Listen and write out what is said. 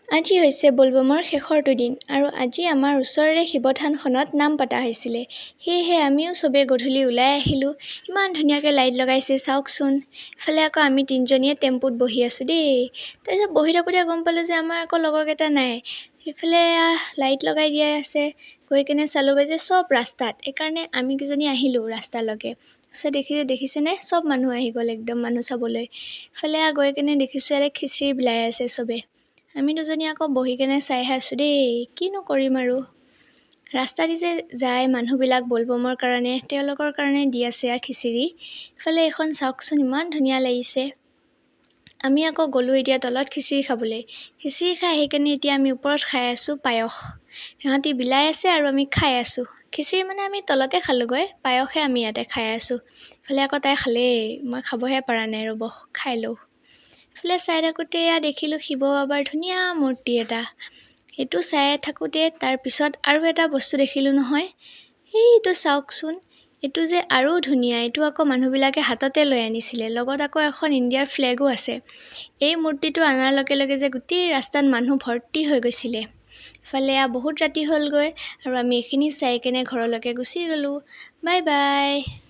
আজি হৈছে বলবমৰ শেষৰটো দিন আৰু আজি আমাৰ ওচৰৰে শিৱথানখনত নাম পতা হৈছিলে। সেয়েহে আমিও চবেই গধূলি ওলাই আহিলোঁ। ইমান ধুনীয়াকৈ লাইট লগাইছে চাওকচোন। ইফালে আকৌ আমি তিনিজনীয়ে টেম্পুত বহি আছোঁ দেই। তাৰপিছত বহি থাকোঁতে গম পালোঁ যে আমাৰ আকৌ লগৰকেইটা নাই। সেইফালে লাইট লগাই দিয়া আছে। গৈ কেনে চালোঁগৈ যে চব ৰাস্তাত। সেইকাৰণে আমি কেইজনী আহিলোঁ ৰাস্তালৈকে। তাৰপিছত দেখিছেনে চব মানুহ আহি গ'ল একদম মানুহ চাবলৈ। ইফালে গৈ কেনে দেখিছোঁ ইয়াতে খিচিৰি বিলাই আছে চবে। আমি দুজনী আকৌ বহি কেনে চাইহে আছোঁ দেই, কিনো কৰিম আৰু। ৰাস্তাদি যে যায় মানুহবিলাক বলবমৰ কাৰণে, তেওঁলোকৰ কাৰণে দি আছে খিচিৰি। ইফালে এইখন চাওকচোন ইমান ধুনীয়া লাগিছে। আমি আকৌ গ'লোঁ এতিয়া তলত খিচিৰি খাবলৈ। খিচিৰি খাই আহি কেনে এতিয়া আমি ওপৰত খাই আছোঁ পায়স। সিহঁতি বিলাই আছে আৰু আমি খাই আছোঁ। খিচিৰি মানে আমি তলতে খালোঁগৈ, পায়সহে আমি ইয়াতে খাই আছোঁ। ইফালে আকৌ তাই খালেই, মই খাবহে পৰা নাই ৰ'ব, খাই লওঁ। ইফালে চাই থাকোঁতে দেখিলোঁ শিৱ বাবাৰ ধুনীয়া মূৰ্তি এটা। সেইটো চাই থাকোঁতে তাৰপিছত আৰু এটা বস্তু দেখিলোঁ নহয়। এইটো চাওকচোন, এইটো যে আৰু ধুনীয়া। এইটো আকৌ মানুহবিলাকে হাততে লৈ আনিছিলে, লগত আকৌ এখন ইণ্ডিয়াৰ ফ্লেগো আছে। এই মূৰ্তিটো অনাৰ লগে লগে যে গোটেই ৰাস্তাত মানুহ ভৰ্তি হৈ গৈছিলে। ইফালে বহুত ৰাতি হ'লগৈ আৰু আমি এইখিনি চাই কেনে ঘৰলৈকে গুচি গ'লোঁ। Bye bye.